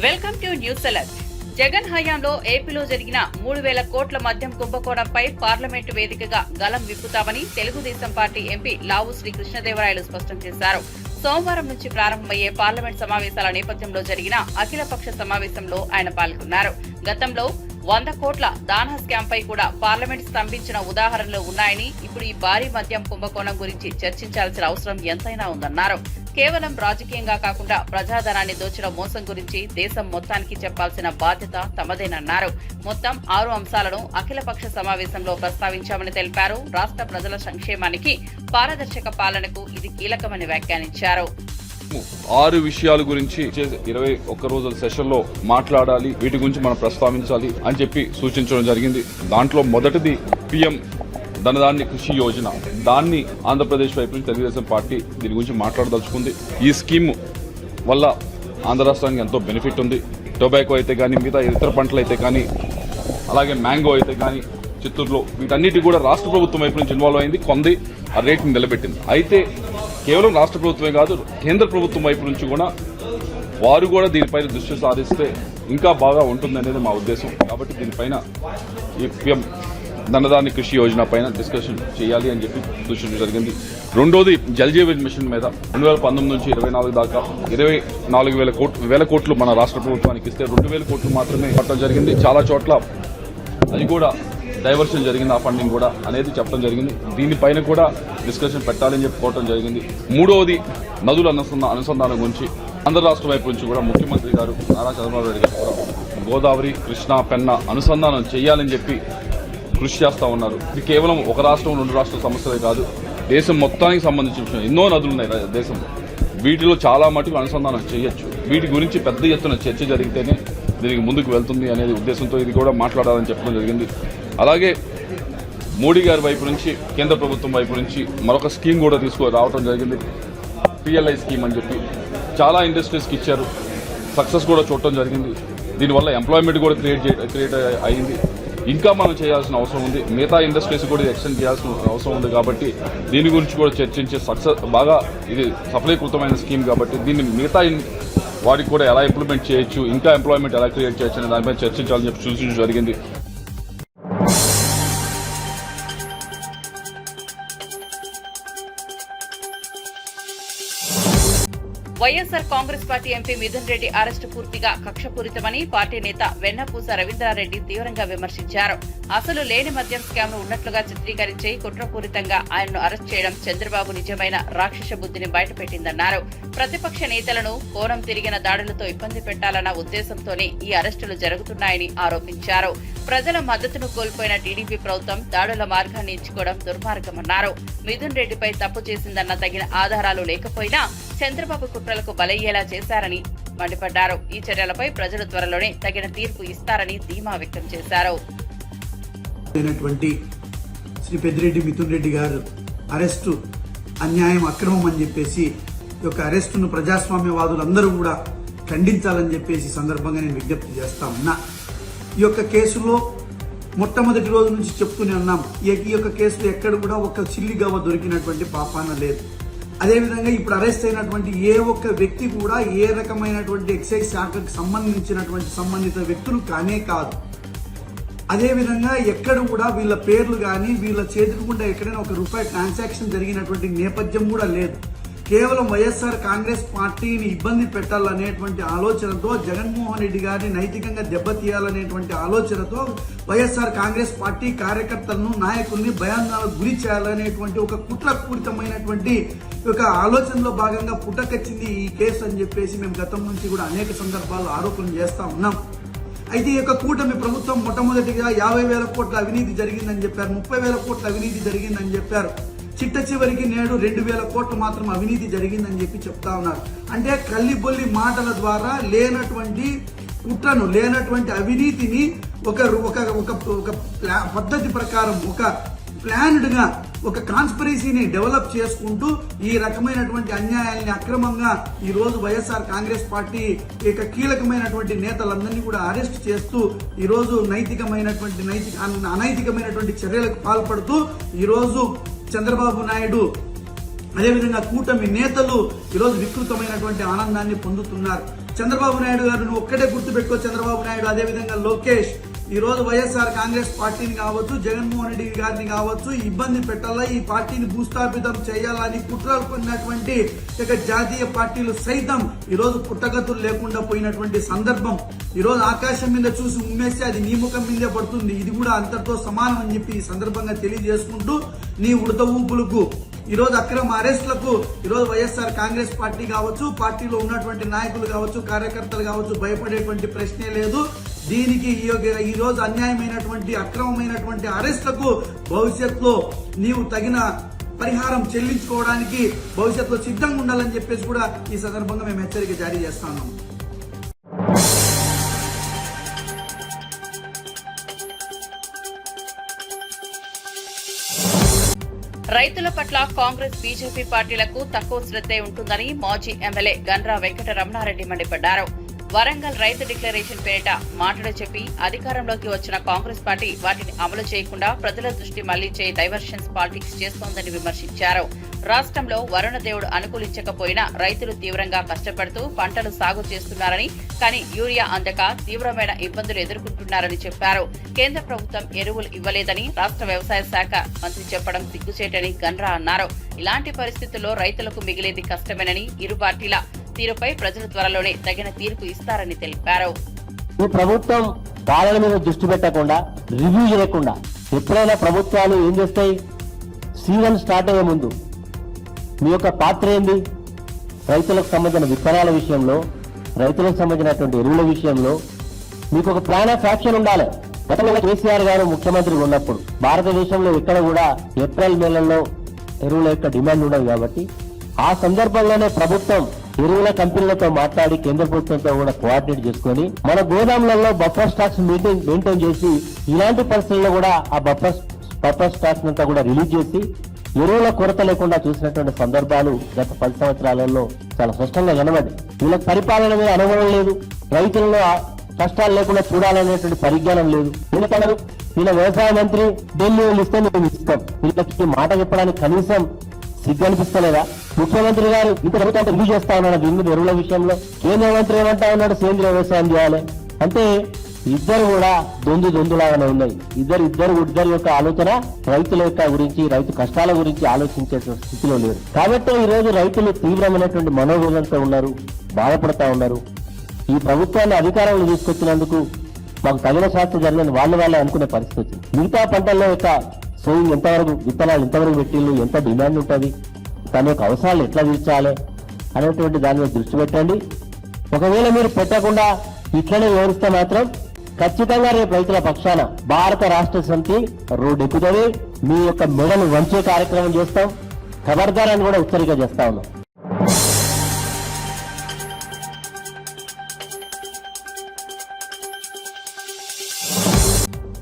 Welcome to news alert. Jagan హయాంలో ఏపీలో జరిగిన 3,000 కోట్ల మద్యం కుంభకోణంపై పార్లమెంటు వేదికగా గలం విప్పుతామని తెలుగుదేశం పార్టీ ఎంపీ లావు శ్రీ కృష్ణదేవరాయలు స్పష్టం చేశారు. సోమవారం నుంచి ప్రారంభమయ్యే పార్లమెంట్ సమావేశాల నేపథ్యంలో జరిగిన అఖిలపక్ష సమావేశంలో ఆయన పాల్గొన్నారు. గతంలో 100 కోట్ల దానా స్కామ్ పై కూడా పార్లమెంట్ స్తంభించిన ఉదాహరణలు ఉన్నాయని, ఇప్పుడు ఈ భారీ మద్యం కుంభకోణం గురించి చర్చించాల్సిన అవసరం ఎంతైనా ఉందన్నారు. కేవలం రాజకీయంగా కాకుండా ప్రజాధనాన్ని దోచిన మోసం గురించి దేశం మొత్తానికి చెప్పాల్సిన బాధ్యత తమదేనన్నారు. మొత్తం 6 అంశాలను అఖిలపక్ష సమావేశంలో ప్రస్తావించామని తెలిపారు. రాష్ట్ర ప్రజల సంక్షేమానికి, పారదర్శక పాలనకు ఇది కీలకమని వ్యాఖ్యానించారు. 6 విషయాల గురించి 21 రోజుల సెషన్ లో మాట్లాడాలి, వీటి గురించి మనం ప్రస్తావించాలి అని చెప్పి సూచించడం జరిగింది. దాంట్లో మొదటిది పిఎం ధనధాన్య కృషి యోజన. దాన్ని ఆంధ్రప్రదేశ్ వైపు నుంచి తెలుగుదేశం పార్టీ దీని గురించి మాట్లాడదలుచుకుంది. ఈ స్కీమ్ వల్ల ఆంధ్ర రాష్ట్రానికి ఎంతో బెనిఫిట్ ఉంది. టొబాకో అయితే కానీ, మిగతా ఇతర పంటలు అయితే కానీ, అలాగే మ్యాంగో అయితే కానీ చిత్తూరులో, వీటన్నిటి కూడా రాష్ట్ర ప్రభుత్వం వైపు నుంచి ఇన్వాల్వ్ అయింది, కొంది ఆ రేట్ని నిలబెట్టింది. అయితే కేవలం రాష్ట్ర ప్రభుత్వమే కాదు, కేంద్ర ప్రభుత్వం వైపు నుంచి కూడా వారు కూడా దీనిపైన దృష్టి సారిస్తే ఇంకా బాగా ఉంటుందనేది మా ఉద్దేశం. కాబట్టి దీనిపైన ఈ పిఎం ధనధాన్య కృషి యోజన పైన డిస్కషన్ చేయాలి అని చెప్పి సూచించడం జరిగింది. రెండోది జల్ జీవన్ మిషన్ మీద 2019 నుంచి 24 దాకా 24,000 కోట్లు మన రాష్ట్ర ప్రభుత్వానికి ఇస్తే 2,000 కోట్లు మాత్రమే పట్టడం జరిగింది. చాలా చోట్ల అది కూడా డైవర్షన్ జరిగింది, ఆ ఫండింగ్ కూడా అనేది చెప్పడం జరిగింది. దీనిపైన కూడా డిస్కషన్ పెట్టాలని చెప్పుకోవడం జరిగింది. మూడవది నదుల అనుసంధానం గురించి ఆంధ్ర రాష్ట్ర వైపు నుంచి కూడా ముఖ్యమంత్రి గారు నారా చంద్రబాబు నాయుడు గారు కూడా గోదావరి, కృష్ణా, పెన్నా అనుసంధానం చేయాలని చెప్పి కృషి చేస్తూ ఉన్నారు. ఇది కేవలం ఒక రాష్ట్రం, 2 రాష్ట్రాల సమస్యలే కాదు, దేశం మొత్తానికి సంబంధించిన విషయం. ఎన్నో నదులు ఉన్నాయి దేశంలో, వీటిలో చాలా మటుకు అనుసంధానం చేయొచ్చు. వీటి గురించి పెద్ద ఎత్తున చర్చ జరిగితేనే దీనికి ముందుకు వెళ్తుంది అనేది ఉద్దేశంతో ఇది కూడా మాట్లాడాలని చెప్పడం జరిగింది. అలాగే మోడీ గారి వైపు నుంచి, కేంద్ర ప్రభుత్వం వైపు నుంచి మరొక స్కీమ్ కూడా రావడం జరిగింది, పిఎల్ఐ స్కీమ్ అని చెప్పి. చాలా ఇండస్ట్రీస్కి ఇచ్చారు, సక్సెస్ కూడా చూడటం జరిగింది. దీనివల్ల ఎంప్లాయ్మెంట్ కూడా క్రియేట్ అయింది. ఇంకా మనం చేయాల్సిన అవసరం ఉంది, మిగతా ఇండస్ట్రీస్ కూడా ఎక్స్టెండ్ చేయాల్సిన అవసరం ఉంది. కాబట్టి దీని గురించి కూడా చర్చించే బాగా ఇది సఫలీకృతమైన స్కీమ్ కాబట్టి దీన్ని మిగతా వాటికి కూడా ఎలా ఇంప్లిమెంట్ చేయొచ్చు, ఇంకా ఎంప్లాయ్మెంట్ ఎలా క్రియేట్ చేయొచ్చు అనే దానిపై చర్చించాలని చెప్పి సూచించడం జరిగింది. YSR Congress party MP Mithun Reddy arrest పూర్తిగా కక్షపూరితమని పార్టీ నేత వెన్నపూస రవీంద్రారెడ్డి తీవ్రంగా విమర్శించారు. అసలు లేని మద్యం స్కామ్ను ఉన్నట్లుగా చిత్రీకరించి కుట్రపూరితంగా ఆయనను అరెస్ట్ చేయడం చంద్రబాబు నిజమైన రాక్షస బుద్ధిని బయటపెట్టిందన్నారు. ప్రతిపక్ష నేతలను కోణం తిరిగిన దాడులతో ఇబ్బంది పెట్టాలన్న ఉద్దేశంతోనే ఈ అరెస్టులు జరుగుతున్నాయని ఆరోపించారు. ప్రజల మద్దతును కోల్పోయిన టీడీపీ ప్రభుత్వం దాడుల మార్గాన్ని ఎంచుకోవడం దుర్మార్గమన్నారు. మిథున్ రెడ్డిపై తప్పు చేసిందన్న తగిన ఆధారాలు లేకపోయినా చంద్రబాబు కుట్రలకు బలయ్యేలా చేశారని మండిపడ్డారు. ఈ చర్యలపై ప్రజలు త్వరలోనే తగిన తీర్పు ఇస్తారని ధీమా వ్యక్తం చేశారు. శ్రీ పెద్దిరెడ్డి మిథున్ రెడ్డి గారు అరెస్టు అన్యాయం, అక్రమం అని చెప్పేసి ఈ యొక్క అరెస్టును ప్రజాస్వామ్యవాదులందరూ కూడా ఖండించాలని చెప్పేసి సందర్భంగా నేను విజ్ఞప్తి చేస్తా ఉన్నా. ఈ యొక్క కేసులో మొట్టమొదటి రోజు నుంచి చెప్తూనే ఉన్నాం, ఈ యొక్క కేసులో ఎక్కడ కూడా ఒక చిల్లి గవ్వ దొరికినటువంటి పాపాన లేదు. అదేవిధంగా ఇప్పుడు అరెస్ట్ అయినటువంటి ఏ ఒక్క వ్యక్తి కూడా ఏ రకమైనటువంటి ఎక్సైజ్ శాఖకు సంబంధిత వ్యక్తులు కానే కాదు. అదేవిధంగా ఎక్కడ కూడా వీళ్ళ పేర్లు కానీ వీళ్ళ చేతికి కూడా ఎక్కడైనా ₹1 ట్రాన్సాక్షన్ జరిగినటువంటి నేపథ్యం కూడా లేదు. కేవలం వైఎస్ఆర్ కాంగ్రెస్ పార్టీని ఇబ్బంది పెట్టాలనేటువంటి ఆలోచనతో, జగన్మోహన్ రెడ్డి గారిని నైతికంగా దెబ్బతీయాలనేటువంటి ఆలోచనతో వైఎస్ఆర్ కాంగ్రెస్ పార్టీ కార్యకర్తలను, నాయకుల్ని భయాందోళనకు గురి చేయాలనేటువంటి ఒక కుట్రపూరితమైనటువంటి ఒక ఆలోచనలో భాగంగా పుట్టకొచ్చింది ఈ కేసు అని చెప్పేసి మేము గతం నుంచి కూడా అనేక సందర్భాల్లో ఆరోపణలు చేస్తా ఉన్నాం. అయితే ఈ యొక్క కూటమి ప్రభుత్వం మొట్టమొదటిగా 50,000 కోట్ల అవినీతి జరిగిందని చెప్పారు, 30,000 కోట్ల అవినీతి జరిగిందని చెప్పారు. చిట్ట చివరికి నేడు 2,000 కోట్లు మాత్రం అవినీతి జరిగిందని చెప్పి చెప్తా ఉన్నారు. అంటే కల్లిబొల్లి మాటల ద్వారా లేనటువంటి కుట్రను, లేనటువంటి అవినీతిని ఒక పద్ధతి ప్రకారం, ఒక ప్లాన్డ్ గా, ఒక కాన్స్పిరసీని డెవలప్ చేసుకుంటూ ఈ రకమైనటువంటి అన్యాయాల్ని అక్రమంగా ఈ రోజు వైఎస్ఆర్ కాంగ్రెస్ పార్టీ కీలకమైనటువంటి నేతలందరినీ కూడా అరెస్ట్ చేస్తూ ఈ రోజు అనైతికమైనటువంటి చర్యలకు పాల్పడుతూ ఈ రోజు చంద్రబాబు నాయుడు అదేవిధంగా కూటమి నేతలు ఈరోజు వికృతమైనటువంటి ఆనందాన్ని పొందుతున్నారు. చంద్రబాబు నాయుడు గారు నువ్వు ఒక్కటే గుర్తుపెట్టుకో. చంద్రబాబు నాయుడు, అదేవిధంగా లోకేష్, ఈ రోజు వైఎస్ఆర్ కాంగ్రెస్ పార్టీని కావచ్చు, జగన్మోహన్ రెడ్డి గారిని కావచ్చు ఇబ్బంది పెట్టాలా, ఈ పార్టీని భూస్థాపితం చేయాలని కుట్రలు కొన్నటువంటి జాతీయ పార్టీలు సైతం ఈ రోజు పుట్టగతులు లేకుండా పోయినటువంటి సందర్భం. ఈ రోజు ఆకాశం మీద చూసి ఉమ్మేస్తే అది నీ ముఖం మీదే పడుతుంది. ఇది కూడా అంతటితో సమానం అని చెప్పి ఈ సందర్భంగా తెలియజేసుకుంటూ, నీ ఉడత ఊపులకు, ఈ రోజు అక్రమ అరెస్టులకు ఈ రోజు వైఎస్ఆర్ కాంగ్రెస్ పార్టీ కావచ్చు, పార్టీలో ఉన్నటువంటి నాయకులు కావచ్చు, కార్యకర్తలు కావచ్చు భయపడేటువంటి ప్రశ్నే లేదు. దీనికి ఈ రోజు అన్యాయమైనటువంటి అక్రమమైనటువంటి అరెస్టులకు భవిష్యత్తులో నీవు తగిన పరిహారం చెల్లించుకోవడానికి భవిష్యత్తులో సిద్ధంగా ఉండాలని చెప్పేసి కూడా ఈ సందర్భంగా మేము హెచ్చరిక జారీ చేస్తా ఉన్నాం. రైతుల పట్ల కాంగ్రెస్, బీజేపీ పార్టీలకు తక్కువ శ్రద్ధే ఉంటుందని మాజీ ఎమ్మెల్యే గండ్రా వెంకట రమణారెడ్డి మండిపడ్డారు. వరంగల్ రైతు డిక్లరేషన్ పేరిట మాటలు చెప్పి అధికారంలోకి వచ్చిన కాంగ్రెస్ పార్టీ వాటిని అమలు చేయకుండా ప్రజల దృష్టి మళ్లించే డైవర్షన్స్ పాలిటిక్స్ చేస్తోందని విమర్శించారు. రాష్ట్రంలో వరుణదేవుడు అనుకూలించకపోయినా రైతులు తీవ్రంగా కష్టపడుతూ పంటలు సాగు చేస్తున్నారని, కానీ యూరియా అందక తీవ్రమైన ఇబ్బందులు ఎదుర్కొంటున్నారని చెప్పారు. కేంద్ర ప్రభుత్వం ఎరువులు ఇవ్వలేదని రాష్ట్ర వ్యవసాయ శాఖ మంత్రి చెప్పడం సిగ్గుచేటని గండ్రా అన్నారు. ఇలాంటి పరిస్థితుల్లో రైతులకు మిగిలేది కష్టమేనని, ఇరు పార్టీల తీరుపై ప్రజలు త్వరలోనే తగిన తీర్పు ఇస్తారని తెలిపారు. ఈ ప్రభుత్వం పాలన మీద దృష్టి పెట్టకుండా, రివ్యూ చేయకుండా ఎప్పుడైనా ప్రభుత్వాలు ఏం చేస్తాయి? సీజన్ స్టార్ట్ అయ్యే ముందు మీ యొక్క పాత్ర ఏంది? రైతులకు సంబంధించిన విత్తనాల విషయంలో, రైతులకు సంబంధించినటువంటి ఎరువుల విషయంలో మీకు ఒక ప్లాన్ ఆఫ్ యాక్షన్ ఉండాలి. గతంలో కేసీఆర్ గారు ముఖ్యమంత్రి ఉన్నప్పుడు భారతదేశంలో ఎక్కడ కూడా ఏప్రిల్ నెలలో ఎరువుల యొక్క డిమాండ్ ఉండదు. కాబట్టి ఆ సందర్భంలోనే ప్రభుత్వం ఎరువుల కంపెనీలతో మాట్లాడి కేంద్ర ప్రభుత్వంతో కూడా కోఆర్డినేట్ చేసుకుని మన గోదాములలో బఫర్ స్టాక్స్ మెయింటైన్ చేసి ఇలాంటి పరిస్థితుల్లో కూడా ఆ బఫర్ స్టాక్స్ అంతా కూడా రిలీజ్ చేసి ఎరువుల కొరత లేకుండా చూసినటువంటి సందర్భాలు గత 10 సంవత్సరాలలో చాలా స్పష్టంగా కనబడి, వీళ్ళకి పరిపాలన మీద అనుభవం లేదు, రైతులలో కష్టాలు లేకుండా చూడాలనేటువంటి పరిజ్ఞానం లేదు. ఎందుకన్నారు? వీళ్ళ వ్యవసాయ మంత్రి ఢిల్లీ ఇస్తే మేము ఇస్తాం, వీళ్ళకి మాట చెప్పడానికి కనీసం సిగ్గు అనిపిస్తలేదా? ముఖ్యమంత్రి గారు ఇంత ప్రభుత్వం రివ్యూ చేస్తా ఉన్నాడు దీని మీద ఎరువుల విషయంలో. కేంద్ర మంత్రి ఏమంటా ఉన్నాడు? సేంద్రియ వ్యవసాయం చేయాలి అంటే ఇద్దరు కూడా దొందులాగానే ఉన్నాయి. ఇద్దరు యొక్క ఆలోచన రైతుల యొక్క గురించి, రైతు కష్టాల గురించి ఆలోచించే స్థితిలో లేరు. కాబట్టి ఈ రోజు రైతులు తీవ్రమైనటువంటి మనోవేదనతో ఉన్నారు, బాధపడతా ఉన్నారు. ఈ ప్రభుత్వాన్ని అధికారంలో తీసుకొచ్చినందుకు మాకు తగిన శాస్త్రం జరిగిందని వాళ్ళే అనుకునే పరిస్థితి వచ్చింది. మిగతా పంటల్లో యొక్క సోయింగ్ ఎంతవరకు, విత్తనాలు ఎంతవరకు పెట్టిళ్ళు, ఎంత డిమాండ్ ఉంటుంది, తన యొక్క అవసరాలు ఎట్లా తీర్చాలి అనేటువంటి దాని మీద దృష్టి పెట్టండి. ఒకవేళ మీరు పెట్టకుండా ఇట్లనే వివరిస్తే మాత్రం ఖచ్చితంగా రేపు రైతుల పక్షాన భారత రాష్ట్ర సమితి రోడ్డు ఎక్కుతుంది. మీ యొక్క మెడలు వంచే కార్యక్రమం చేస్తాం, ఖబర్దారాన్ని కూడా హెచ్చరిక చేస్తా ఉన్నాం.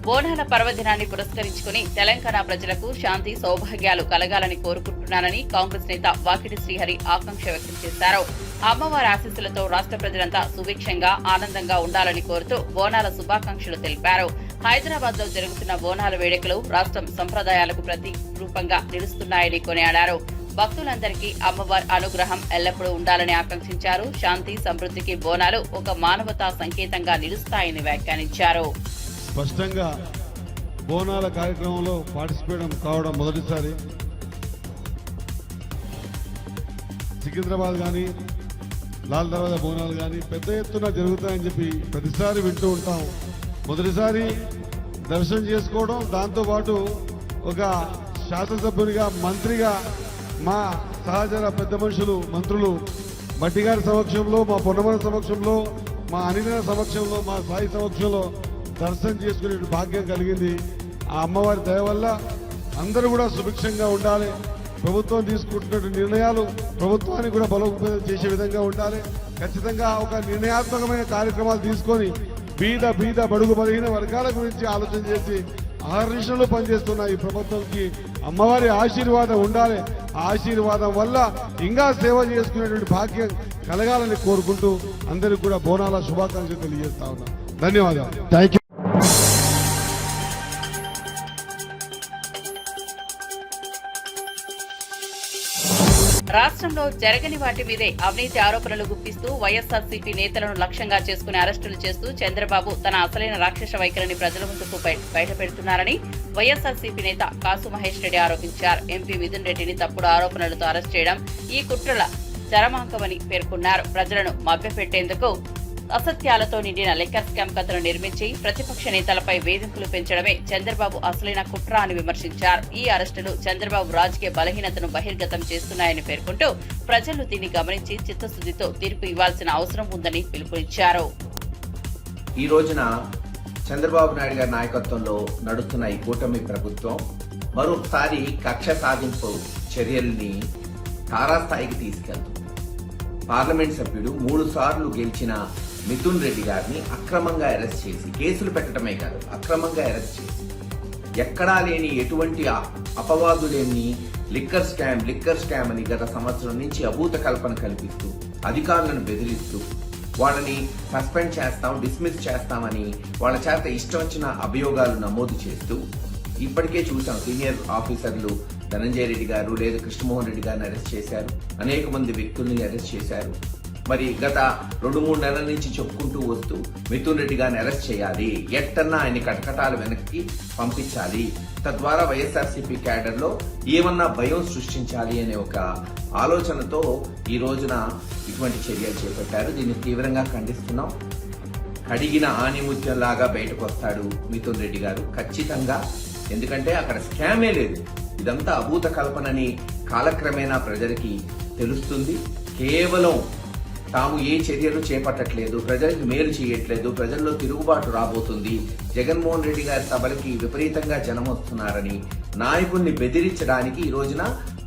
బోనాల పర్వదినాన్ని పురస్కరించుకుని తెలంగాణ ప్రజలకు శాంతి సౌభాగ్యాలు కలగాలని కోరుకుంటున్నానని కాంగ్రెస్ నేత వాకిటి శ్రీహరి ఆకాంక్ష వ్యక్తం చేశారు. అమ్మవారి ఆశీస్సులతో రాష్ట్ర ప్రజలంతా సుభిక్షంగా ఆనందంగా ఉండాలని కోరుతూ బోనాల శుభాకాంక్షలు తెలిపారు. హైదరాబాద్ లో జరుగుతున్న బోనాల వేడుకలు రాష్ట్రం సంప్రదాయాలకు ప్రతిరూపంగా నిలుస్తున్నాయని కొనియాడారు. భక్తులందరికీ అమ్మవారి అనుగ్రహం ఎల్లప్పుడూ ఉండాలని ఆకాంక్షించారు. శాంతి సమృద్ధికి బోనాలు ఒక మానవతా సంకేతంగా నిలుస్తాయని వ్యాఖ్యానించారు. స్పష్టంగా బోనాల కార్యక్రమంలో పార్టిసిపేట్ కావడం మొదటిసారి. సికింద్రాబాద్ కానీ, లాల్ దర్వాజా బోనాలు కానీ పెద్ద ఎత్తున జరుగుతాయని చెప్పి ప్రతిసారి వింటూ ఉంటాం. మొదటిసారి దర్శనం చేసుకోవడం, దాంతోపాటు ఒక శాసనసభ్యునిగా, మంత్రిగా మా సహచర పెద్ద మనుషులు, మంత్రులు బట్టి గారి సమక్షంలో, మా పొన్నమల సమక్షంలో, మా అనిల సమక్షంలో, మా సాయి సమక్షంలో దర్శనం చేసుకునే భాగ్యం కలిగింది. ఆ అమ్మవారి దయ వల్ల అందరూ కూడా సుభిక్షంగా ఉండాలి. ప్రభుత్వం తీసుకుంటున్న నిర్ణయాలు ప్రభుత్వాన్ని కూడా బలోపేతం చేసే విధంగా ఉండాలి. ఖచ్చితంగా ఒక నిర్ణయాత్మకమైన కార్యక్రమాలు తీసుకొని బీద బడుగు బలహీన వర్గాల గురించి ఆలోచన చేసి ఆహర్నిశలు పనిచేస్తున్న ఈ ప్రభుత్వంకి అమ్మవారి ఆశీర్వాదం ఉండాలి. ఆ ఆశీర్వాదం వల్ల ఇంకా సేవ చేసుకునేటువంటి భాగ్యం కలగాలని కోరుకుంటూ అందరికీ కూడా బోనాల శుభాకాంక్షలు తెలియజేస్తా ఉన్నాం. ధన్యవాదాలు. Thank you. రాష్ట్రంలో జరగని వాటి మీదే అవినీతి ఆరోపణలు గుప్పిస్తూ వైఎస్ఆర్సీపీ నేతలను లక్ష్యంగా చేసుకుని అరెస్టులు చేస్తూ చంద్రబాబు తన అసలైన రాక్షస వైఖరిని ప్రజల ముందుకు బయటపెడుతున్నారని వైఎస్ఆర్సీపీ నేత కాసు మహేష్ రెడ్డి ఆరోపించారు. ఎంపీ మిథున్ రెడ్డిని తప్పుడు ఆరోపణలతో అరెస్ట్ చేయడం ఈ కుట్రల చరమాంకమని పేర్కొన్నారు. ప్రజలను మభ్యపెట్టేందుకు అసత్యాలతో నిండిన లిక్కర్ స్కామ్ కథను నిర్మించి ప్రతిపక్ష నేతలపై వేధింపులు పెంచడమే చంద్రబాబు అసలైన కుట్ర అని విమర్శించారు. ఈ అరెస్టులు చంద్రబాబు రాజకీయ బలహీనతను బహిర్గతం చేస్తున్నాయని పేర్కొంటూ ప్రజలు దీన్ని గమనించి చిత్తశుద్ధితో తీర్పు ఇవ్వాల్సిన అవసరం ఉందని పిలుపునిచ్చారు. ఈ రోజున చంద్రబాబు నాయుడు గారి నాయకత్వంలో నడుస్తున్న ఈ కూటమి ప్రభుత్వం మరొకసారి కక్ష సాధింపు చర్యల్ని తారాస్థాయికి తీసుకెళ్తుంది. పార్లమెంట్ సభ్యుడు 3 సార్లు గెలిచిన మిథున్ రెడ్డి గారిని అక్రమంగా అరెస్ట్ చేసి కేసులు పెట్టడమే కాదు అక్రమంగా అరెస్ట్ చేసి ఎక్కడా లేని ఎటువంటి అపవాదులేని లిక్కర్ స్కామ్ అని గత సంవత్సరం నుంచి అభూత కల్పన కల్పిస్తూ అధికారులను బెదిరిస్తూ వాళ్ళని సస్పెండ్ చేస్తాం డిస్మిస్ చేస్తామని వాళ్ళ చేత ఇష్టం వచ్చిన అభియోగాలు నమోదు చేస్తూ ఇప్పటికే చూసాం సీనియర్ ఆఫీసర్లు ధనంజయ రెడ్డి గారు లేదా కృష్ణమోహన్ రెడ్డి గారిని అరెస్ట్ చేశారు. అనేక మంది వ్యక్తుల్ని అరెస్ట్ చేశారు. మరి గత 2-3 నెలల నుంచి చెప్పుకుంటూ వస్తూ మిథున్ రెడ్డి గారిని అరెస్ట్ చేయాలి, ఎట్టన్నా ఆయన కటకటాలు వెనక్కి పంపించాలి, తద్వారా వైఎస్ఆర్సీపీ క్యాడర్లో ఏమన్నా భయం సృష్టించాలి అనే ఒక ఆలోచనతో ఈ రోజున ఇటువంటి చర్యలు చేపట్టారు. దీన్ని తీవ్రంగా ఖండిస్తున్నాం. కడిగిన ఆనిముత్యంలాగా బయటకు వస్తాడు మిథున్ రెడ్డి గారు ఖచ్చితంగా. ఎందుకంటే అక్కడ స్కామే లేదు, ఇదంతా అభూత కల్పనని కాలక్రమేణా ప్రజలకి తెలుస్తుంది. కేవలం తాము ఏ చర్యలు చేపట్టట్లేదు, ప్రజలకు మేలు చేయట్లేదు, ప్రజల్లో తిరుగుబాటు రాబోతుంది, జగన్మోహన్ రెడ్డి గారి సభలకి విపరీతంగా జనం వస్తున్నారని నాయకుల్ని బెదిరించడానికి ఈ రోజున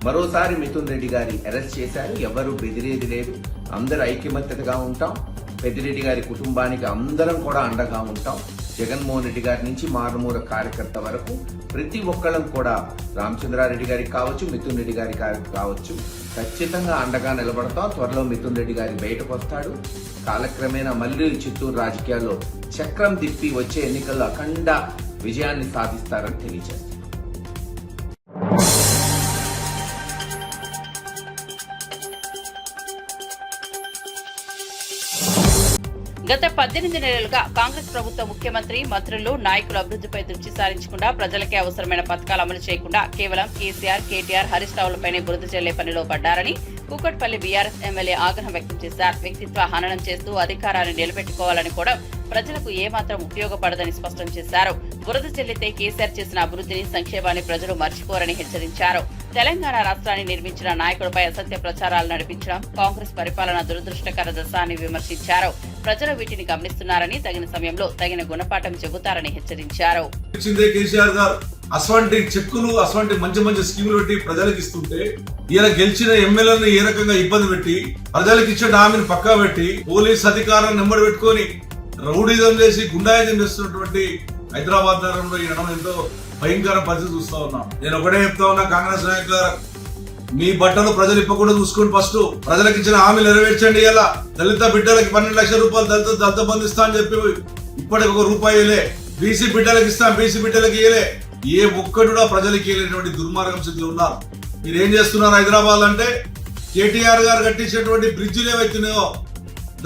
మరోసారి మిథున్ రెడ్డి గారి అరెస్ట్ చేశారు. ఎవరు బెదిరేది లేదు, అందరూ ఐక్యమత్యతగా ఉంటాం. పెద్దిరెడ్డి గారి కుటుంబానికి అందరం కూడా అండగా ఉంటాం. జగన్మోహన్ రెడ్డి గారి నుంచి మారుమూల కార్యకర్త వరకు ప్రతి ఒక్కళ్ళం కూడా రామచంద్రారెడ్డి గారికి కావచ్చు, మిథున్ రెడ్డి గారికి కావచ్చు, ఖచ్చితంగా అండగా నిలబడతాం. త్వరలో మిథున్ రెడ్డి గారి బయటకు వస్తాడు. కాలక్రమేణా మళ్ళీ చిత్తూరు రాజకీయాల్లో చక్రం తిప్పి వచ్చే ఎన్నికల్లో అఖండ విజయాన్ని సాధిస్తారని తెలియజేస్తారు. గత 18 నెలలుగా కాంగ్రెస్ ప్రభుత్వ ముఖ్యమంత్రి, మంత్రులు, నాయకులు అభివృద్ధిపై దృష్టి సారించకుండా ప్రజలకే అవసరమైన పథకాలు అమలు చేయకుండా కేవలం కేసీఆర్, కేటీఆర్, హరీష్ రావులపైనే బురద జల్లే పనిలో పడ్డారని కూకట్పల్లి బీఆర్ఎస్ ఎమ్మెల్యే ఆగ్రహం వ్యక్తం చేశారు. వ్యక్తిత్వ హననం చేస్తూ అధికారాన్ని నిలబెట్టుకోవాలని కూడా ప్రజలకు ఏమాత్రం ఉపయోగపడదని స్పష్టం చేశారు. బురద చెల్లితే కేసీఆర్ చేసిన అభివృద్ధిని, సంక్షేమాన్ని ప్రజలు మర్చిపోరని హెచ్చరించారు. తెలంగాణ రాష్ట్రాన్ని నిర్మించిన నాయకుడిపై అసత్య ప్రచారాలు నడిపించడం కాంగ్రెస్ పరిపాలన దురదృష్టకర దశ అని విమర్శించారు. ప్రజలు వీటిని గమనిస్తున్నారని తగిన సమయంలో తగిన గుణపాఠం చెబుతారని హెచ్చరించారు. అటువంటి చెక్కులు, అటువంటి మంచి మంచి స్కీములు పెట్టి ప్రజలకు ఇస్తుంటే ఈయన గెలిచిన ఎమ్మెల్యేలను ఏ రకంగా ఇబ్బంది పెట్టి ప్రజలకు ఇచ్చిన హామీని పక్కా పెట్టి పోలీస్ అధికారాన్ని నెంబడి పెట్టుకొని రౌడీజం చేసి గుండాయిజం చేస్తున్నటువంటి హైదరాబాద్ నగరంలో ఈ నడమ ఎంతో భయంకర పరిస్థితి చూస్తా ఉన్నాం. నేను ఒకటే చెప్తా ఉన్నా, కాంగ్రెస్ నాయకుల మీ బట్టలు ప్రజలు ఇప్పకుండా చూసుకుని ఫస్ట్ ప్రజలకు ఇచ్చిన హామీలు నెరవేర్చండి. ఇలా దళిత బిడ్డలకి 12 లక్షల రూపాయలు దళిత బంధు ఇస్తా అని చెప్పి ఇప్పటికి ₹1 ఇలే. బీసీ బిడ్డలకు ఇస్తాం, బీసీ బిడ్డలకి ఇయలే. ఏ ఒక్కడు కూడా ప్రజలకి ఇవ్వలేటువంటి దుర్మార్గం స్థితిలో ఉన్నారు. మీరు ఏం చేస్తున్నారు హైదరాబాద్ అంటే, కేటీఆర్ గారు కట్టించినటువంటి బ్రిడ్జిలు ఏవైతున్నాయో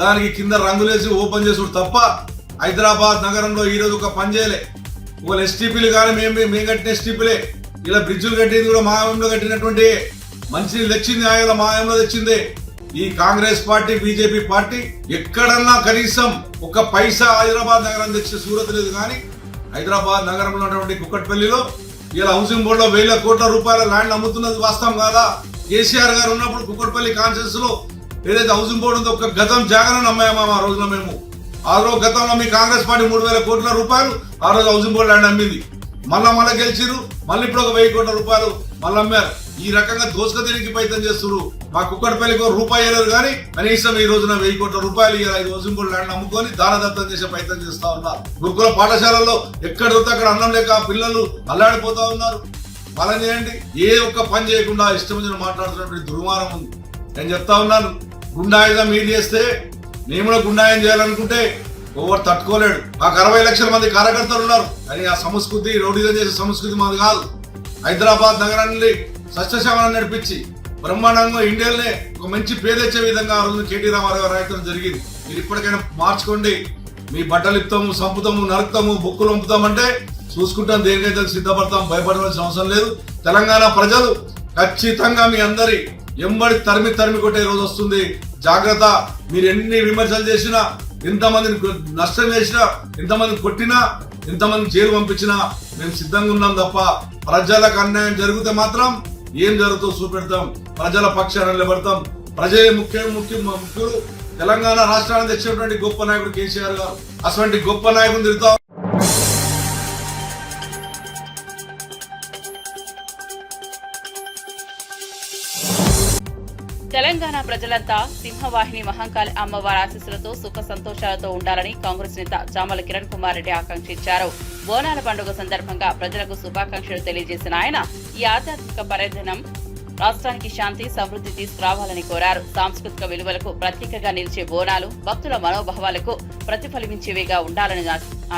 దానికి కింద రంగులేసి ఓపెన్ చేసుడు తప్ప హైదరాబాద్ నగరంలో ఈ రోజు ఒక పని చేయలే. ఒకవేళ ఎస్టీపీలు కానీ మేము కట్టిన ఎస్టీపీలే. ఇలా బ్రిడ్జిలు కట్టింది కూడా మాయంలో కట్టినటువంటి మంచి తెచ్చింది, ఆయన మాయంలో తెచ్చింది ఈ కాంగ్రెస్ పార్టీ, బీజేపీ పార్టీ. ఎక్కడన్నా కనీసం ఒక పైసా హైదరాబాద్ నగరం తెచ్చే సూరత్ లేదు. కానీ హైదరాబాద్ నగరంలో ఉన్నటువంటి కుక్కట్పల్లిలో ఇలా హౌసింగ్ బోర్డులో ₹1,000 కోట్ల ల్యాండ్ అమ్ముతున్నది వాస్తవం కాదా? కేసీఆర్ గారు ఉన్నప్పుడు కుక్కట్పల్లి కాన్స్టిట్యూన్స్ లో ఏదైతే హౌసింగ్ బోర్డు ఉందో ఒక గతం జాగాను అమ్మాయమా ఆ రోజున మేము. ఆ రోజు గతంలో మీ కాంగ్రెస్ పార్టీ ₹3,000 కోట్ల ఆ రోజు హౌసింగ్ బోర్డు ల్యాండ్ అమ్మింది. మళ్ళా గెలిచిరు, మళ్ళీ ఇప్పుడు ఒక ₹1,000 కోట్ల మళ్ళీ అమ్మారు. ఈ రకంగా దోసుక తిరిగి ప్రయత్నం చేస్తున్నారు. మా కుక్కడపల్లికి ₹1 వేయలేరు కానీ కనీసం ఈ రోజున ₹1,000 కోట్ల ఈ హౌసింగ్ బోర్డు ల్యాండ్ అమ్ముకొని దానదత్తం చేసే ప్రయత్నం చేస్తా ఉన్నారు. గురుకుల పాఠశాలల్లో ఎక్కడ దొరికితే అక్కడ అన్నం లేక పిల్లలు అల్లాడిపోతా ఉన్నారు. వాళ్ళని చేయండి. ఏ ఒక్క పని చేయకుండా ఇష్టం వచ్చిన మాట్లాడుతున్నటువంటి దుర్మార్గం ఉంది. నేను చెప్తా ఉన్నాను, గుండాయిజం మీరు చేస్తే నేను కూడా గుండాయం చేయాలనుకుంటే ఎవరు తట్టుకోలేడు. మాకు 60 లక్షల మంది కార్యకర్తలు ఉన్నారు. కానీ ఆ సంస్కృతి, రౌడీజం చేసే సంస్కృతి మాది కాదు. హైదరాబాద్ నగరాన్ని సస్యశామనం నడిపించి బ్రహ్మాండంగా ఇండియాలోనే ఒక మంచి పేరు తెచ్చే విధంగా ఆ రోజు కేటీ రామారావు గారు నాయకత్వం జరిగింది. మీరు ఇప్పటికైనా మార్చుకోండి. మీ బట్టలు ఇస్తాము, సంపుతాము, నరుకుతాము, బొక్కులు వంపుతామంటే చూసుకుంటాం, దేనికైతే సిద్ధపడతాం, భయపడవలసిన అవసరం లేదు. తెలంగాణ ప్రజలు ఖచ్చితంగా మీ అందరి ఎంబడి తరిమి కొట్టే రోజు వస్తుంది. జాగ్రత్త. మీరు ఎన్ని విమర్శలు చేసినా, ఎంతమందిని నష్టం చేసినా, ఎంతమందిని కొట్టినా, ఎంతమంది జైలు పంపించినా మేము సిద్ధంగా ఉన్నాం తప్ప ప్రజలకు అన్యాయం జరిగితే మాత్రం ఏం జరుగుతుందో చూపెడతాం. ప్రజల పక్షాన నిలబడతాం. ప్రజలే ముఖ్యులు. తెలంగాణ రాష్ట్రాన్ని తెచ్చినటువంటి గొప్ప నాయకుడు కేసీఆర్ గారు. అటువంటి గొప్ప నాయకుడు తిరుగుతాం. తెలంగాణ ప్రజలంతా సింహవాహిని మహంకాళి అమ్మవారి ఆశీస్సులతో సుఖ సంతోషాలతో ఉండాలని కాంగ్రెస్ నేత చామల కిరణ్ కుమార్ రెడ్డి ఆకాంక్షించారు. బోనాల పండుగ సందర్భంగా ప్రజలకు శుభాకాంక్షలు తెలియజేసిన ఆయన ఈ ఆధ్యాత్మిక పర్యటనం రాష్ట్రానికి శాంతి సమృద్ధి తీసుకురావాలని కోరారు. సాంస్కృతిక విలువలకు ప్రతీకగా నిలిచే బోనాలు భక్తుల మనోభావాలకు ప్రతిఫలించేవిగా ఉండాలని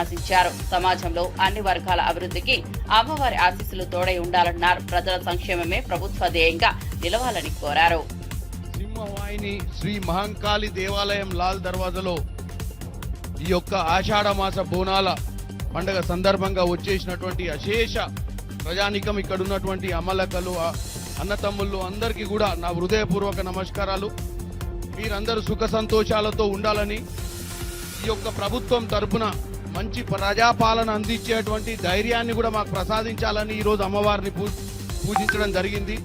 ఆశించారు. సమాజంలో అన్ని వర్గాల అభివృద్ధికి అమ్మవారి ఆశీస్సులు తోడై ఉండాలన్నారు. ప్రజల సంక్షేమమే ప్రభుత్వ ధ్యేయంగా నిలవాలని కోరారు. సింహవాహిని శ్రీ మహంకాళి దేవాలయం లాల్ దర్వాజలో ఈ యొక్క ఆషాఢమాస బోనాల పండుగ సందర్భంగా వచ్చేసినటువంటి అశేష ప్రజానికం, ఇక్కడ ఉన్నటువంటి అమలకలు, అన్నతమ్ముళ్ళు అందరికీ కూడా నా హృదయపూర్వక నమస్కారాలు. మీరందరూ సుఖ సంతోషాలతో ఉండాలని, ఈ యొక్క ప్రభుత్వం తరపున మంచి ప్రజాపాలన అందించేటువంటి ధైర్యాన్ని కూడా మాకు ప్రసాదించాలని ఈరోజు అమ్మవారిని పూజించడం జరిగింది.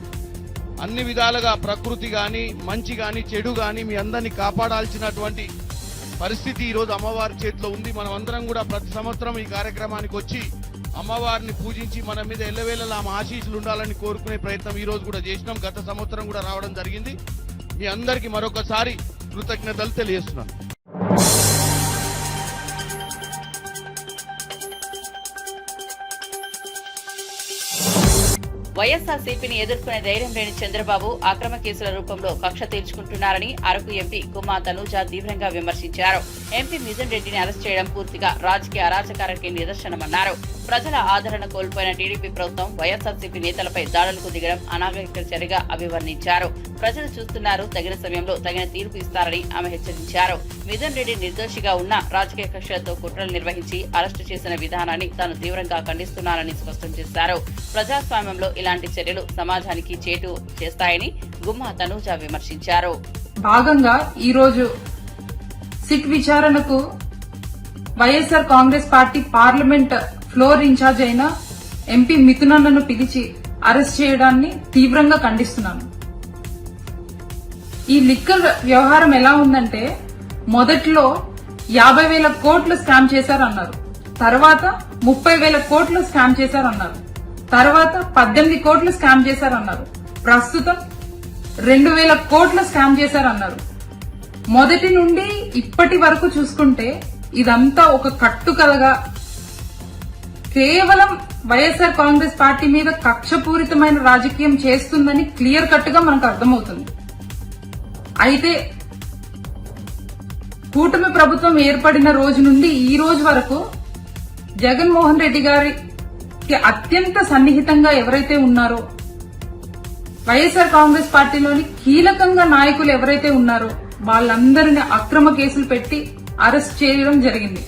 అన్ని విధాలుగా ప్రకృతి గాని, మంచి గాని, చెడు గాని మీ అందరినీ కాపాడాల్సినటువంటి పరిస్థితి ఈరోజు అమ్మవారి చేతిలో ఉంది. మనం అందరం కూడా ప్రతి సంవత్సరం ఈ కార్యక్రమానికి వచ్చి అమ్మవారిని పూజించి మన మీద ఎల్లవేళలా ఆమె ఆశీస్సులు ఉండాలని కోరుకునే ప్రయత్నం ఈ రోజు కూడా చేసినాం. గత సంవత్సరం కూడా రావడం జరిగింది. మీ అందరికీ మరొకసారి కృతజ్ఞతలు తెలియజేస్తున్నాను. వైఎస్ఆర్సీపీని ఎదుర్కొనే ధైర్యం లేని చంద్రబాబు అక్రమ కేసుల రూపంలో కక్ష తీర్చుకుంటున్నారని అరకు ఎంపీ గుమ్మా తనూజ తీవ్రంగా విమర్శించారు. ఎంపీ మిథున్ రెడ్డిని అరెస్ట్ చేయడం పూర్తిగా రాజకీయ అరాచకానికి నిదర్శనమన్నారు. ప్రజల ఆదరణ కోల్పోయిన టీడీపీ ప్రభుత్వం వైఎస్ఆర్సీపీ నేతలపై దాడులకు దిగడం అనాగరిక చర్యగా అభివర్ణించారు. ప్రజలు చూస్తున్నారు, తగిన సమయంలో తగిన తీర్పు ఇస్తారని ఆమె హెచ్చరించారు. మిథున్ రెడ్డి నిర్దోషిగా ఉన్న రాజకీయ కక్షలతో కుట్రలు నిర్వహించి అరెస్టు చేసిన విధానాన్ని తాను తీవ్రంగా ఖండిస్తున్నానని స్పష్టం చేశారు. ప్రజాస్వామ్యంలో ఇలాంటి చర్యలు సమాజానికి చేటు చేస్తాయని గుమ్మా తనూజ విమర్శించారు. భాగంగా ఈరోజు సిట్ విచారణకు YSR Congress party parliament floor in charge అయిన ఎంపీ మిథునన్నను పిలిచి అరెస్ట్ చేయడాన్ని తీవ్రంగా ఖండిస్తున్నాను. ఈ లిక్కర్ వ్యవహారం ఎలా ఉందంటే, మొదట్లో 50,000 కోట్లు స్కామ్ చేశారన్నారు, తర్వాత 30,000 కోట్లు స్కామ్ చేశారన్నారు, తర్వాత 18 కోట్లు స్కామ్ చేశారన్నారు, ప్రస్తుతం 2,000 కోట్లు స్కామ్ చేశారన్నారు. మొదటి నుండి ఇప్పటి వరకు చూసుకుంటే ఇదంతా ఒక కట్టుకథగా కేవలం వైఎస్ఆర్ కాంగ్రెస్ పార్టీ మీద కక్షపూరితమైన రాజకీయం చేస్తుందని క్లియర్ కట్ గా మనకు అర్థమవుతుంది. అయితే కూటమి ప్రభుత్వం ఏర్పడిన రోజు నుండి ఈ రోజు వరకు జగన్మోహన్ రెడ్డి గారికి అత్యంత సన్నిహితంగా ఎవరైతే ఉన్నారో, వైఎస్ఆర్ కాంగ్రెస్ పార్టీలోని కీలకంగా నాయకులు ఎవరైతే ఉన్నారో వాళ్ళందరినీ అక్రమ కేసులు పెట్టి అరెస్ట్ చేయడం జరిగింది.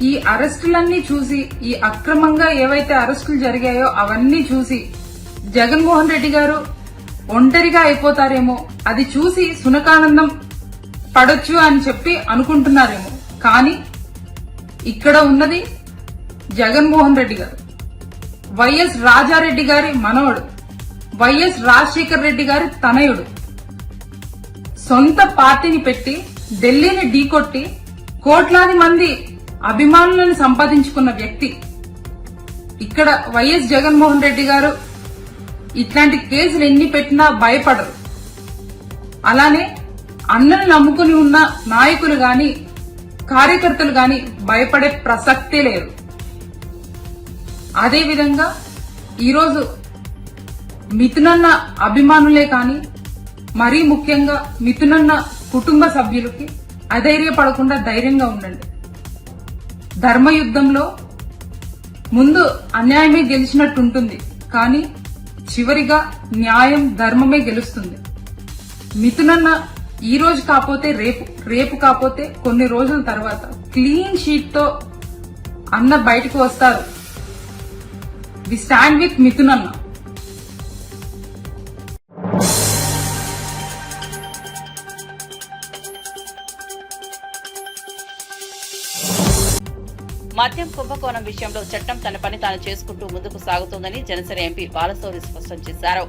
ఈ అరెస్టులన్నీ చూసి, ఈ అక్రమంగా ఏవైతే అరెస్టులు జరిగాయో అవన్నీ చూసి జగన్మోహన్ రెడ్డి గారు ఒంటరిగా అయిపోతారేమో, అది చూసి సునకానందం పడొచ్చు అని చెప్పి అనుకుంటున్నారేమో. కానీ ఇక్కడ ఉన్నది జగన్మోహన్ రెడ్డి గారు, వైఎస్ రాజారెడ్డి గారి మనవడు, వైఎస్ రాజశేఖర్ రెడ్డి గారి తనయుడు, సొంత పార్టీని పెట్టి ఢిల్లీని ఢీకొట్టి కోట్లాది మంది అభిమానులను సంపాదించుకున్న వ్యక్తి. ఇక్కడ వైఎస్ జగన్మోహన్ రెడ్డి గారు ఇట్లాంటి కేసులు ఎన్ని పెట్టినా భయపడరు. అలానే అన్నను నమ్ముకుని ఉన్న నాయకులు గాని, కార్యకర్తలు గాని భయపడే ప్రసక్తే లేదు. అదేవిధంగా ఈరోజు మిథునన్న అభిమానులే కాని, మరీ ముఖ్యంగా మిథునన్న కుటుంబ సభ్యులకి అధైర్యపడకుండా ధైర్యంగా ఉండండి. ధర్మయుద్ధంలో ముందు అన్యాయమే గెలిచినట్టుంటుంది, కానీ చివరిగా న్యాయం ధర్మమే గెలుస్తుంది. మిథునన్న ఈ రోజు కాకపోతే రేపు కాకపోతే కొన్ని రోజుల తర్వాత క్లీన్ షీట్ తో అన్న బయటకు వస్తారు. వి స్టాండ్ విత్ మిథునన్న. మద్యం కుంభకోణం విషయంలో చట్టం తన పని తాను చేసుకుంటూ ముందుకు సాగుతోందని జనసేన ఎంపీ బాలశౌరి స్పష్టం చేశారు.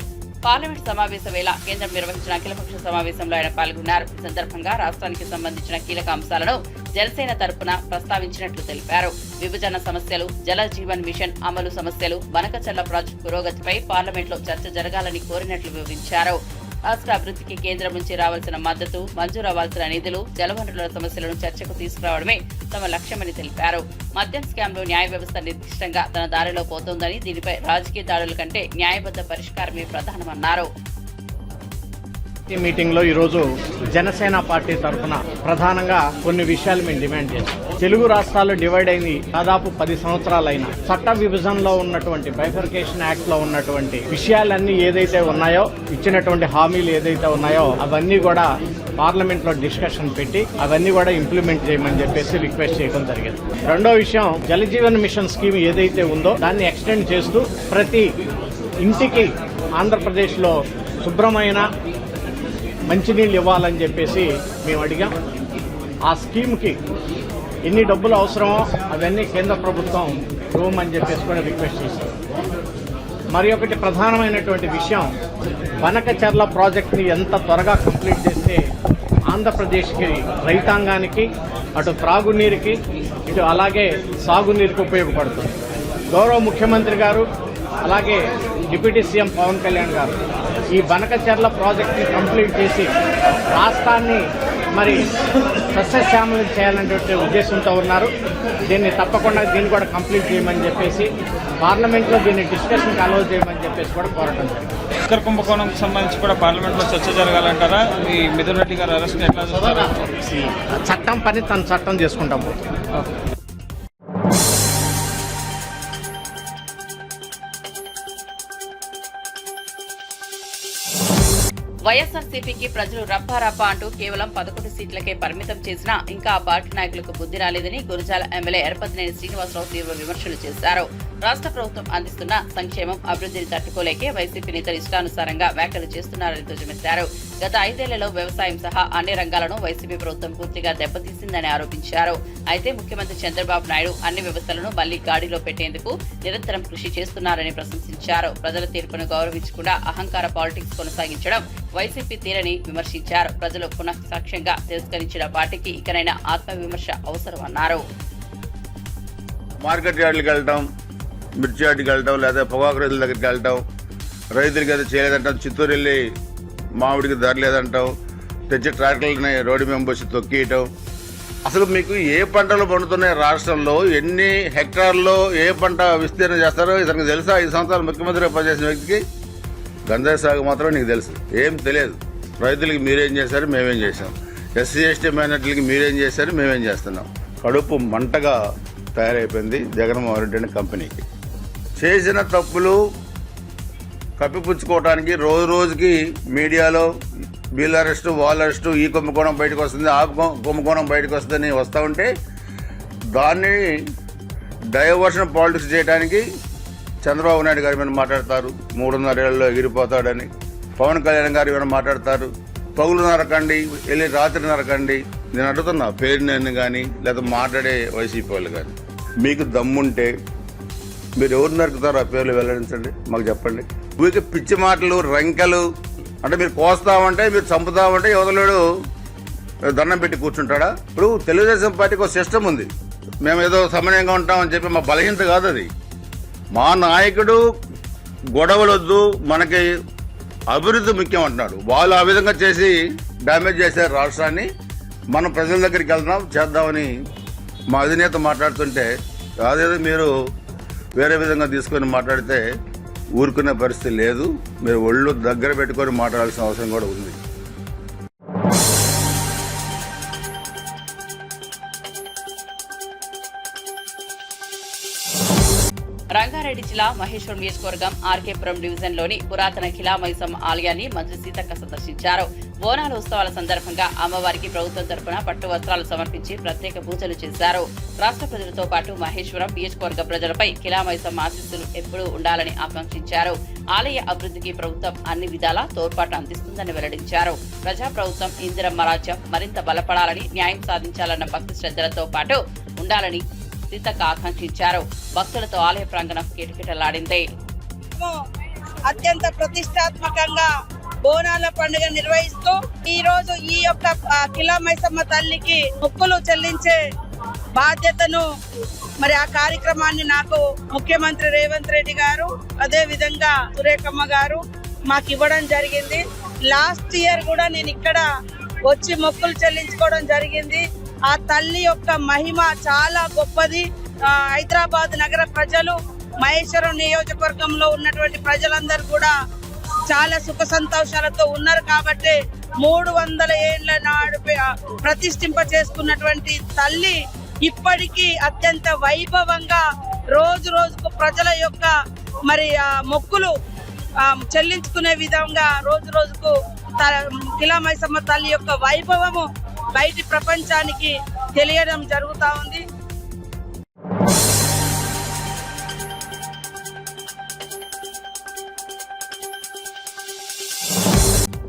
పార్లమెంట్ సమావేశ వేళ కేంద్రం నిర్వహించిన అఖిలపక్ష సమావేశంలో ఆయన పాల్గొన్నారు. ఈ సందర్భంగా రాష్ట్రానికి సంబంధించిన కీలక అంశాలను జనసేన తరపున ప్రస్తావించినట్లు తెలిపారు. విభజన సమస్యలు, జల జీవన్ మిషన్ అమలు సమస్యలు, బనకచర్ల ప్రాజెక్టు పురోగతిపై పార్లమెంట్లో చర్చ జరగాలని కోరినట్లు వివరించారు. రాష్ట్ర అభివృద్ధికి కేంద్రం నుంచి రావాల్సిన మద్దతు, మంజూరు అవ్వాల్సిన నిధులు, జలవనరుల సమస్యలను చర్చకు తీసుకురావడమే తమ లక్ష్యమని తెలిపారు. మద్యం స్కామ్లో న్యాయ వ్యవస్థ నిర్దిష్టంగా తన దారిలో పోతోందని, దీనిపై రాజకీయ దాడుల కంటే న్యాయబద్ధ పరిష్కారమే ప్రధానమన్నారు. ఈ మీటింగ్ లో ఈరోజు జనసేన పార్టీ తరఫున ప్రధానంగా కొన్ని విషయాలు మేము డిమాండ్ చేస్తాం. తెలుగు రాష్ట్రాలు డివైడ్ అయింది దాదాపు 10 సంవత్సరాలైన చట్ట విభజనలో ఉన్నటువంటి బైఫర్కేషన్ యాక్ట్ లో ఉన్నటువంటి విషయాలన్నీ ఏదైతే ఉన్నాయో, ఇచ్చినటువంటి హామీలు ఏదైతే ఉన్నాయో అవన్నీ కూడా పార్లమెంట్ లో డిస్కషన్ పెట్టి అవన్నీ కూడా ఇంప్లిమెంట్ చేయమని చెప్పేసి రిక్వెస్ట్ చేయడం జరిగింది. రెండో విషయం, జల జీవన్ మిషన్ స్కీమ్ ఏదైతే ఉందో దాన్ని ఎక్స్టెండ్ చేస్తూ ప్రతి ఇంటికి ఆంధ్రప్రదేశ్ లో శుభ్రమైన మంచినీళ్ళు ఇవ్వాలని చెప్పేసి మేము అడిగాం. ఆ స్కీమ్కి ఎన్ని డబ్బులు అవసరమో అవన్నీ కేంద్ర ప్రభుత్వం ఇవ్వమని చెప్పేసి కూడా రిక్వెస్ట్ చేశాం. మరి ఒకటి ప్రధానమైనటువంటి విషయం, బనకచర్ల ప్రాజెక్ట్ని ఎంత త్వరగా కంప్లీట్ చేస్తే ఆంధ్రప్రదేశ్కి రైతాంగానికి అటు త్రాగునీరుకి ఇటు అలాగే సాగునీరుకి ఉపయోగపడుతుంది. గౌరవ ముఖ్యమంత్రి గారు అలాగే డిప్యూటీ సీఎం పవన్ కళ్యాణ్ గారు ఈ బనకచర్ల ప్రాజెక్ట్ని కంప్లీట్ చేసి రాష్ట్రాన్ని మరి సస్యశ్యామలం చేయాలనే ఉద్దేశంతో ఉన్నారు. దీన్ని తప్పకుండా దీన్ని కూడా కంప్లీట్ చేయమని చెప్పేసి పార్లమెంట్లో దీన్ని డిస్కషన్కి అలౌ చేయమని చెప్పేసి కూడా కోరటం జరిగింది. లిక్కర్ కుంభకోణంకి సంబంధించి కూడా పార్లమెంట్లో చర్చ జరగాలంటారా? ఈ మిథున్ రెడ్డి గారు అరెస్ట్ ఎట్లా చూస్తారా? చట్టం పని తన చట్టం చేసుకుంటాం. వైఎస్ఆర్సీపీకి ప్రజలు రప్పారప్ప అంటూ కేవలం 11 సీట్లకే పరిమితం చేసినా ఇంకా ఆ పార్టీ నాయకులకు బుద్ధి రాలేదని గురజాల ఎమ్మెల్యే ఎరపతినేని శ్రీనివాసరావు తీవ్ర విమర్శలు చేశారు. రాష్ట్ర ప్రభుత్వం అందిస్తున్న సంక్షేమం, అభివృద్ధిని తట్టుకోలేకే వైసీపీ నేతలు ఇష్టానుసారంగా వ్యాఖ్యలు చేస్తున్నారని ధ్వజమెత్తారు. గత 5 ఏళ్లలో వ్యవసాయం సహా అన్ని రంగాలను వైసీపీ ప్రభుత్వం పూర్తిగా దెబ్బతీసిందని ఆరోపించారు. అయితే ముఖ్యమంత్రి చంద్రబాబు నాయుడు అన్ని వ్యవస్థలను మళ్లీ గాడిలో పెట్టేందుకు నిరంతరం కృషి చేస్తున్నారని ప్రశంసించారు. ప్రజల తీర్పును గౌరవించకుండా అహంకార పాలిటిక్స్ కొనసాగించడం వైసీపీ తీరని విమర్శించారు. ప్రజలు పునఃసాక్ష్యంగా తిరస్కరించిన పార్టీకి ఇకనైనా ఆత్మవిమర్శ అవసరమన్నారు. మార్కెట్ యార్డులకు వెళ్ళటం, మిర్చి యార్డుకి వెళ్ళటం, లేదా పొగాకు రైతుల దగ్గరికి వెళ్ళటం, రైతులకి ఏదో చేయలేదంటాం, చిత్తూరు వెళ్ళి మామిడికి ధర లేదంటాం, తెచ్చి ట్రాక్టర్లని రోడ్డు మీద పోసి తొక్కియటం. అసలు మీకు ఏ పంటలు పండుతున్నాయి రాష్ట్రంలో, ఎన్ని హెక్టార్లో ఏ పంట విస్తీర్ణం చేస్తారో ఇతనికి తెలుసా? 5 సంవత్సరాలు ముఖ్యమంత్రిగా పనిచేసిన వ్యక్తికి గంజాయి సాగు మాత్రం నీకు తెలుసు, ఏం తెలియదు. రైతులకి మీరేం చేశారు, మేమేం చేశాం. ఎస్సీ ఎస్టీ మైనార్టీలకి మీరేం చేశారు, మేమేం చేస్తున్నాం. కడుపు మంటగా తయారైపోయింది జగన్మోహన్ రెడ్డి అనే కంపెనీకి. చేసిన తప్పులు కప్పిపుచ్చుకోవడానికి రోజు రోజుకి మీడియాలో వీళ్ళ అరెస్టు, వాళ్ళ అరెస్టు, ఈ కుంభకోణం బయటకు వస్తుంది, ఆ కుంభకోణం బయటకు వస్తుందని వస్తూ ఉంటే దాన్ని డైవర్షన్ పాలిటిక్స్ చేయడానికి చంద్రబాబు నాయుడు గారి మీద మాట్లాడతారు, 3.5 ఏళ్లలో ఎగిరిపోతాడని. పవన్ కళ్యాణ్ గారు ఏమైనా మాట్లాడతారు, పగులు నరకండి, వెళ్ళి రాత్రి నరకండి. నేను అడుగుతున్నా, పేరు నేను కానీ లేదా మాట్లాడే వైసీపీ వాళ్ళు కానీ, మీకు దమ్ముంటే మీరు ఎవరు నరుకుతారో ఆ పేర్లు వెల్లడించండి, మాకు చెప్పండి. ఊరికి పిచ్చి మాటలు, రంకెలు అంటే మీరు కోస్తామంటే, మీరు చంపుతామంటే యువతలేడు దండం పెట్టి కూర్చుంటాడా? ఇప్పుడు తెలుగుదేశం పార్టీకి ఒక సిస్టమ్ ఉంది. మేము ఏదో సమన్వయంగా ఉంటామని చెప్పి మా బలహీనత కాదు అది. మా నాయకుడు గొడవలొద్దు, మనకి అభివృద్ధి ముఖ్యం అంటున్నాడు. వాళ్ళు ఆ విధంగా చేసి డ్యామేజ్ చేశారు రాష్ట్రాన్ని. మనం ప్రజల దగ్గరికి వెళ్దాం చేద్దామని మా అధినేత మాట్లాడుతుంటే అదేదో మీరు వేరే విధంగా తీసుకొని మాట్లాడితే ఊరుకునే పరిస్థితి లేదు. మీరు ఒళ్ళు దగ్గర పెట్టుకొని మాట్లాడాల్సిన అవసరం కూడా ఉంది. రంగారెడ్డి రంగారెడ్డి జిల్లా మహేశ్వరం నియోజకవర్గం ఆర్కేపురం డివిజన్ లోని పురాతన ఖిలా మైసమ్మ ఆలయాన్ని మంత్రి సీతక్క సందర్శించారు. బోనాల ఉత్సవాల సందర్భంగా అమ్మవారికి ప్రభుత్వం తరపున పట్టు వస్త్రాలు సమర్పించి ప్రత్యేక పూజలు చేశారు. రాష్ట్ర ప్రజలతో పాటు మహేశ్వరం నియోజకవర్గ ప్రజలపై ఖిలా మైసమ్మ ఆశీస్సులు ఎప్పుడూ ఉండాలని ఆకాంక్షించారు. ఆలయ అభివృద్ధికి ప్రభుత్వం అన్ని విధాలా తోడ్పాటు అందిస్తుందని వెల్లడించారు. ప్రజా ప్రభుత్వం ఇందిరమ్మ రాజ్యం మరింత బలపడాలని, న్యాయం సాధించాలన్న భక్తి శ్రద్ధలతో పాటు ఉండాలని సీతక్క ఆకాంక్షించారు. భక్తులతో ఆలయ ప్రాంగణం కిటకిటలాడింది. అత్యంత ప్రతిష్టాత్మకంగా బోనాల పండుగ నిర్వహిస్తూ ఈ రోజు ఈ యొక్క ఖిలా మైసమ్మ తల్లికి మొక్కులు చెల్లించే బాధ్యతను మరి ఆ కార్యక్రమాన్ని నాకు ముఖ్యమంత్రి రేవంత్ రెడ్డి గారు, అదే విధంగా సురేఖమ్మ గారు మాకు ఇవ్వడం జరిగింది. లాస్ట్ ఇయర్ కూడా నేను ఇక్కడ వచ్చి మొక్కులు చెల్లించుకోవడం జరిగింది. ఆ తల్లి యొక్క మహిమ చాలా గొప్పది. హైదరాబాద్ నగర ప్రజలు, మహేశ్వరం నియోజకవర్గంలో ఉన్నటువంటి ప్రజలందరూ కూడా చాలా సుఖ సంతోషాలతో ఉన్నారు. కాబట్టి 300 ఏళ్ల నాడు ప్రతిష్ఠింప చేసుకున్నటువంటి తల్లి ఇప్పటికీ అత్యంత వైభవంగా రోజు రోజుకు ప్రజల యొక్క మరి మొక్కులు చెల్లించుకునే విధంగా రోజు రోజుకు ఖిలా మైసమ్మ తల్లి యొక్క వైభవము బయటి ప్రపంచానికి తెలియడం జరుగుతా ఉంది.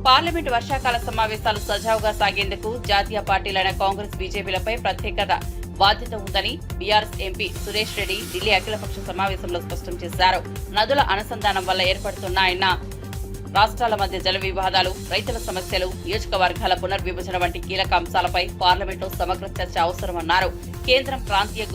పార్లమెంట్ వర్షాకాల సమావేశాలు సజావుగా సాగేందుకు జాతీయ పార్టీలైన కాంగ్రెస్, బీజేపీలపై ప్రత్యేక బాధ్యత ఉందని బీఆర్ఎస్ ఎంపీ సురేష్ రెడ్డి ఢిల్లీ అఖిలపక్ష సమావేశంలో స్పష్టం చేశారు. నదుల అనుసంధానం వల్ల ఏర్పడుతున్న రాష్ట్రాల మధ్య జల వివాదాలు, రైతుల సమస్యలు, నియోజకవర్గాల పునర్విభజన వంటి కీలక అంశాలపై పార్లమెంట్లో సమగ్ర చర్చ అవసరమన్నారు. కేంద్రం ప్రాంతీయ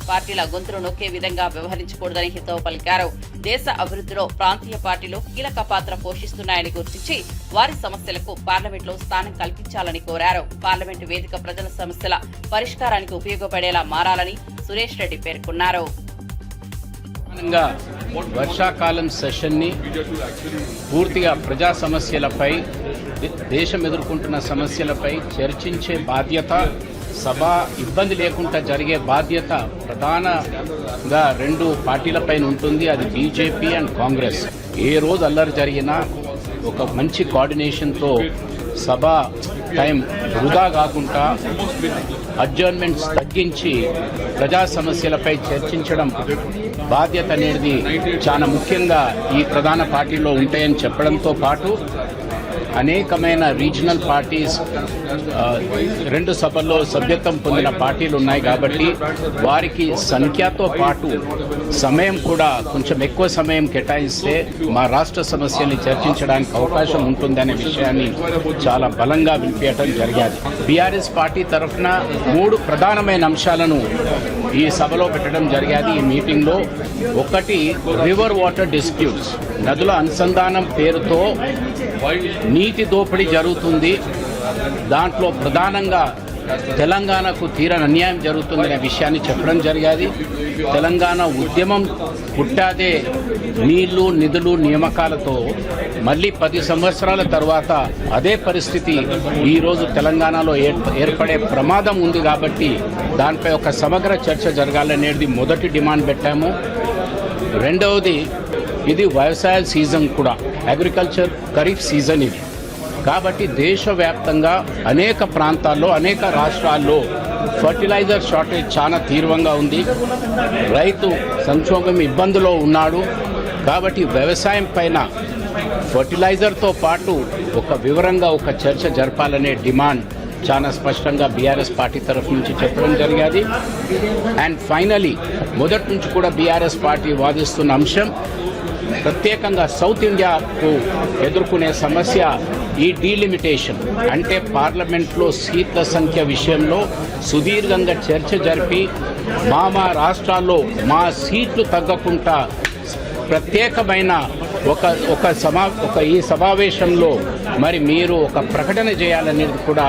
పార్టీల గొంతులు నొక్కే విధంగా వ్యవహరించకూడదని హితవు పలికారు. దేశ అభివృద్ధిలో ప్రాంతీయ పార్టీలు కీలక పాత్ర పోషిస్తున్నాయని గుర్తించి వారి సమస్యలకు పార్లమెంట్లో స్థానం కల్పించాలని కోరారు. పార్లమెంటు వేదిక ప్రజల సమస్యల పరిష్కారానికి ఉపయోగపడేలా మారాలని సురేష్ రెడ్డి పేర్కొన్నారు. వర్షాకాలం సెషన్ని పూర్తిగా ప్రజా సమస్యలపై, దేశం ఎదుర్కొంటున్న సమస్యలపై చర్చించే బాధ్యత, సభ ఇబ్బంది లేకుండా జరిగే బాధ్యత ప్రధానంగా 2 పార్టీలపైన ఉంటుంది. అది బీజేపీ అండ్ కాంగ్రెస్. ఏ రోజు అల్లరి జరిగినా ఒక మంచి కోఆర్డినేషన్తో సభ టైం వృధా కాకుండా అడ్జర్న్మెంట్స్ తగ్గించి ప్రజా సమస్యలపై చర్చించడం బాధ్యత అనేది చాలా ముఖ్యంగా ఈ ప్రధాన పార్టీలో ఉంటాయని చెప్పడంతో పాటు అనేకమైన రీజనల్ పార్టీస్ 2 సభల్లో సభ్యత్వం పొందిన పార్టీలు ఉన్నాయి. కాబట్టి వారికి సంఖ్యతో పాటు సమయం కూడా కొంచెం ఎక్కువ సమయం కేటాయిస్తే మా రాష్ట్ర సమస్యల్ని చర్చించడానికి అవకాశం ఉంటుందనే విషయాన్ని చాలా బలంగా వినిపించడం జరిగింది. బీఆర్ఎస్ పార్టీ తరఫున 3 ప్రధానమైన అంశాలను ఈ సభలో పెట్టడం జరిగింది. ఈ మీటింగ్లో ఒకటి రివర్ వాటర్ డిస్ప్యూట్స్, నదుల అనుసంధానం పేరుతో నీటి దోపిడీ జరుగుతుంది. దాంట్లో ప్రధానంగా తెలంగాణకు తీరని అన్యాయం జరుగుతుందనే విషయాన్ని చెప్పడం జరిగింది. తెలంగాణ ఉద్యమం పుట్టాదే నీళ్లు, నిధులు, నియామకాలతో మళ్ళీ 10 సంవత్సరాల తర్వాత అదే పరిస్థితి ఈరోజు తెలంగాణలో ఏర్పడే ప్రమాదం ఉంది. కాబట్టి దానిపై ఒక సమగ్ర చర్చ జరగాలనేది మొదటి డిమాండ్ పెట్టాము. రెండవది, ఇది వ్యవసాయ సీజన్ కూడా, అగ్రికల్చర్ ఖరీఫ్ సీజన్ ఇది. కాబట్టి దేశవ్యాప్తంగా అనేక ప్రాంతాల్లో, అనేక రాష్ట్రాల్లో ఫర్టిలైజర్ షార్టేజ్ చాలా తీవ్రంగా ఉంది. రైతు సంక్షోభం ఇబ్బందులో ఉన్నాడు. కాబట్టి వ్యవసాయం పైన ఫర్టిలైజర్తో పాటు ఒక వివరంగా ఒక చర్చ జరపాలనే డిమాండ్ చాలా స్పష్టంగా బీఆర్ఎస్ పార్టీ తరఫు నుంచి చెప్పడం జరిగింది. అండ్ ఫైనలీ, మొదటి నుంచి కూడా బీఆర్ఎస్ పార్టీ వాదిస్తున్న అంశం ప్రత్యేకంగా సౌత్ ఇండియాకు ఎదుర్కొనే సమస్య ఈ డీలిమిటేషన్. అంటే పార్లమెంట్లో సీట్ల సంఖ్య విషయంలో సుదీర్ఘంగా చర్చ జరిపి మా రాష్ట్రాల్లో మా సీట్లు తగ్గకుండా ప్రత్యేకమైన ఈ సమావేశంలో మరి మీరు ఒక ప్రకటన చేయాలనేది కూడా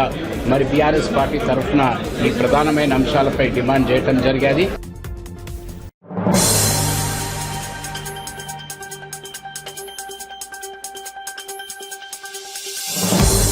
మరి బీఆర్ఎస్ పార్టీ తరఫున ఈ ప్రధానమైన అంశాలపై డిమాండ్ చేయడం జరిగింది.